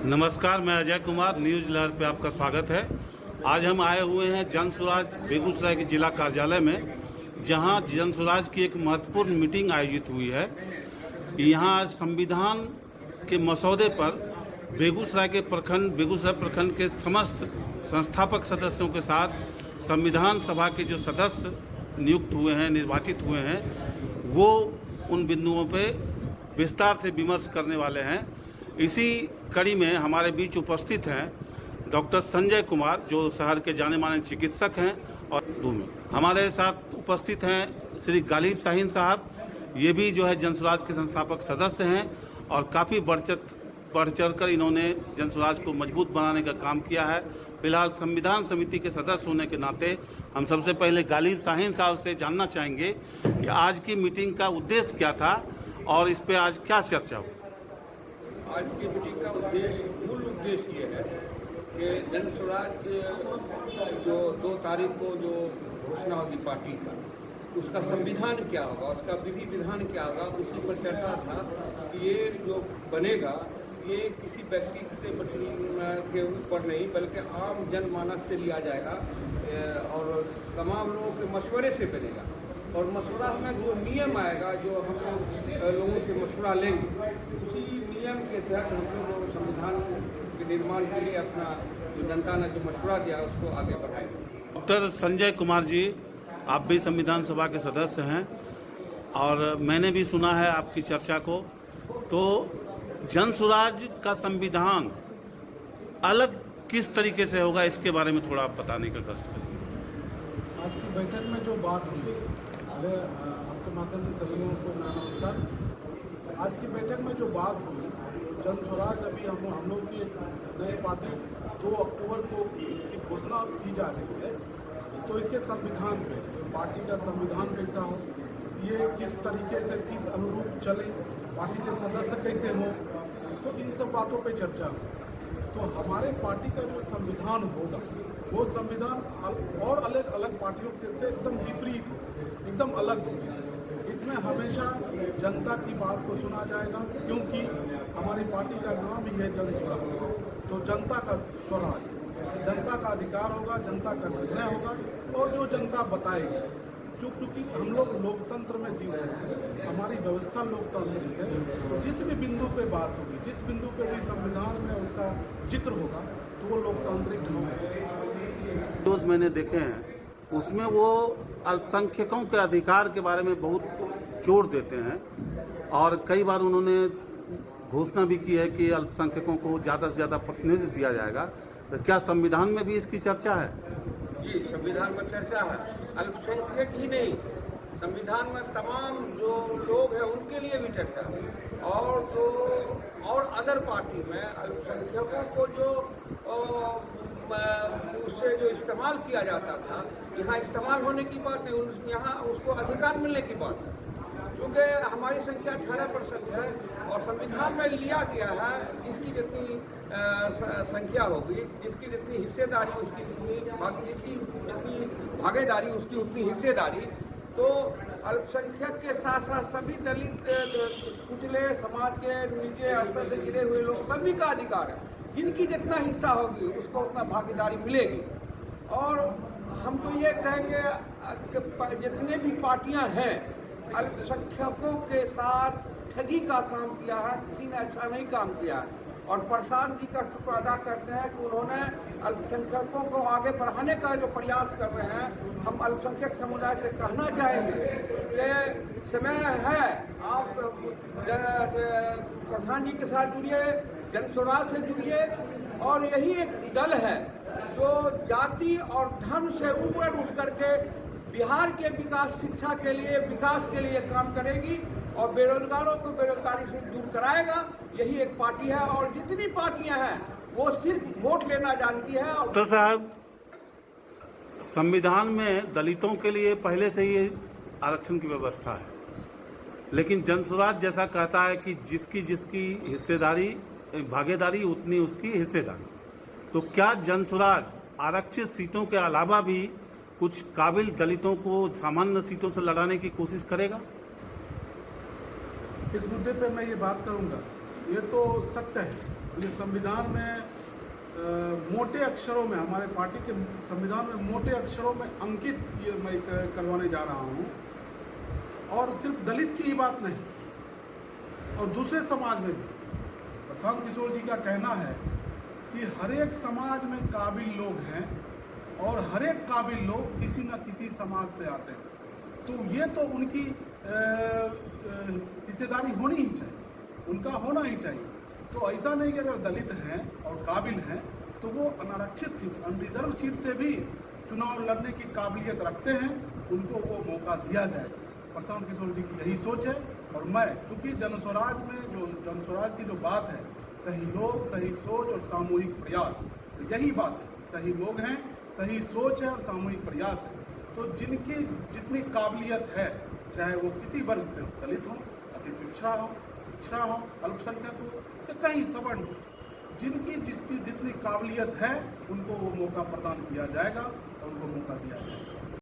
नमस्कार, मैं अजय कुमार, न्यूज़ लहर पे आपका स्वागत है। आज हम आए हुए हैं जन स्वराज बेगूसराय के जिला कार्यालय में, जहां जन स्वराज की एक महत्वपूर्ण मीटिंग आयोजित हुई है। यहां संविधान के मसौदे पर बेगूसराय प्रखंड के समस्त संस्थापक सदस्यों के साथ संविधान सभा के जो सदस्य नियुक्त हुए हैं, निर्वाचित हुए हैं, वो उन बिंदुओं पे विस्तार से विमर्श करने वाले हैं। इसी कड़ी में हमारे बीच उपस्थित हैं डॉक्टर संजय कुमार, जो शहर के जाने माने चिकित्सक हैं, और हमारे साथ उपस्थित हैं श्री गालिब शाहीन साहब। ये भी जो है जन स्वराज के संस्थापक सदस्य हैं और काफ़ी बढ़ चढ़कर इन्होंने जन स्वराज को मजबूत बनाने का काम किया है। फिलहाल संविधान समिति के सदस्य होने के नाते हम सबसे पहले गालिब शाहीन साहब से जानना चाहेंगे कि आज की मीटिंग का उद्देश्य क्या था और इस पे आज क्या चर्चा हुई। आज की मीटिंग का मूल उद्देश्य ये है कि जन स्वराज जो 2 तारीख को जो घोषणा होगी पार्टी का, उसका संविधान क्या होगा, उसका विधि विधान क्या होगा, उसी पर चर्चा था कि ये जो बनेगा ये किसी व्यक्ति के ऊपर नहीं बल्कि आम जनमानस से लिया जाएगा और तमाम लोगों के मशवरे से बनेगा। और मशवरा में जो नियम आएगा, जो हम लोगों से मशवरा लेंगे, उसी नियम के तहत हम लोग संविधान के निर्माण के लिए अपना जो जनता ने जो मशवरा दिया उसको आगे बढ़ाएंगे। डॉक्टर संजय कुमार जी, आप भी संविधान सभा के सदस्य हैं और मैंने भी सुना है आपकी चर्चा को। तो जन स्वराज का संविधान अलग किस तरीके से होगा, इसके बारे में थोड़ा आप बताने का कष्ट करिए। आज की बैठक में जो बात हुई, आपके माध्यम से सभी लोगों को नमस्कार। आज की बैठक में जो बात हुई, जन स्वराज अभी हम लोग की एक नई पार्टी 2 अक्टूबर को की घोषणा की जा रही है। तो इसके संविधान पे पार्टी का संविधान कैसा हो, ये किस तरीके से किस अनुरूप चले, पार्टी के सदस्य कैसे हों, तो इन सब बातों पे चर्चा हो। तो हमारे पार्टी का जो संविधान होगा वो संविधान और अलग अलग पार्टियों के से एकदम विपरीत हो, एकदम अलग होगा। इसमें हमेशा जनता की बात को सुना जाएगा, क्योंकि हमारी पार्टी का नाम ही है जन स्वराज। तो जनता का स्वराज, जनता का अधिकार होगा, जनता का निर्णय होगा और जो जनता बताएगी। क्योंकि हम लोग लोकतंत्र में जी रहे हैं, हमारी व्यवस्था लोकतांत्रिक है। तो जिस भी बिंदु पे बात होगी, जिस बिंदु पे भी संविधान में उसका जिक्र होगा, तो वो लोकतांत्रिक ढंग से। जो मैंने देखे हैं उसमें वो अल्पसंख्यकों के अधिकार के बारे में बहुत जोर देते हैं और कई बार उन्होंने घोषणा भी की है कि अल्पसंख्यकों को ज़्यादा से ज़्यादा प्रतिनिधित्व दिया जाएगा। तो क्या संविधान में भी इसकी चर्चा है? जी, संविधान में चर्चा है। अल्पसंख्यक ही नहीं, संविधान में तमाम जो लोग हैं उनके लिए भी चर्चा है। और अदर पार्टी में अल्पसंख्यकों को जो उससे जो इस्तेमाल किया जाता था, यहाँ इस्तेमाल होने की बात नहीं, यहाँ उसको अधिकार मिलने की बात है। क्योंकि हमारी संख्या 18% है और संविधान में लिया गया है जिसकी जितनी संख्या होगी, जिसकी जितनी हिस्सेदारी उसकी जितनी भागीदारी उसकी उतनी हिस्सेदारी। तो अल्पसंख्यक के साथ साथ सभी दलित, कुचले समाज के नीचे स्तर से गिरे हुए लोग, सभी का अधिकार है। जिनकी जितना हिस्सा होगी उसको उतना भागीदारी मिलेगी। और हम तो ये कहेंगे कि जितने भी पार्टियां हैं, अल्पसंख्यकों के साथ ठगी का काम किया है, किसी ने अच्छा नहीं काम किया है। और प्रशांत जी का शुक्र अदा करते हैं कि उन्होंने अल्पसंख्यकों को आगे बढ़ाने का जो प्रयास कर रहे हैं। हम अल्पसंख्यक समुदाय से कहना चाहेंगे कि समय है, आप प्रधान जी के साथ जुड़िए, जन स्वराज से जुड़िए। और यही एक दल है जो जाति और धर्म से ऊपर उठ करके बिहार के विकास, शिक्षा के लिए, विकास के लिए काम करेगी और बेरोजगारों को बेरोजगारी से दूर कराएगा। यही एक पार्टी है और जितनी पार्टियां हैं वो सिर्फ वोट लेना जानती है। डॉक्टर साहब, संविधान में दलितों के लिए पहले से ही आरक्षण की व्यवस्था है, लेकिन जन स्वराज जैसा कहता है कि जिसकी जिसकी हिस्सेदारी, भागीदारी उतनी उसकी हिस्सेदारी। तो क्या जन स्वराज आरक्षित सीटों के अलावा भी कुछ काबिल दलितों को सामान्य सीटों से लड़ाने की कोशिश करेगा? इस मुद्दे पे मैं ये बात करूंगा, ये तो सत्य है ये संविधान में मोटे अक्षरों में, हमारे पार्टी के संविधान में मोटे अक्षरों में अंकित मैं करवाने जा रहा हूँ। और सिर्फ दलित की ही बात नहीं, और दूसरे समाज में भी प्रशांत किशोर जी का कहना है कि हर एक समाज में काबिल लोग हैं और हर एक काबिल लोग किसी न किसी समाज से आते हैं। तो ये तो उनकी हिस्सेदारी होनी ही चाहिए, उनका होना ही चाहिए। तो ऐसा नहीं कि अगर दलित हैं और काबिल हैं तो वो अनारक्षित सीट, अनरिजर्व सीट से भी चुनाव लड़ने की काबिलियत रखते हैं, उनको वो मौका दिया जाएगा। प्रशांत किशोर जी की यही सोच है। और मैं, चूँकि जनस्वराज में जो जनस्वराज की जो बात है, सही लोग, सही सोच और सामूहिक प्रयास, तो यही बात है। सही लोग हैं, सही सोच है और सामूहिक प्रयास है। तो जिनकी जितनी काबिलियत है, चाहे वो किसी वर्ग से हो, दलित हो, अति पिछड़ा हो, अल्पसंख्यक हो या कहीं सवर्ण हो, जिनकी जितनी काबिलियत है उनको वो मौका प्रदान किया जाएगा और उनको मौका दिया जाएगा।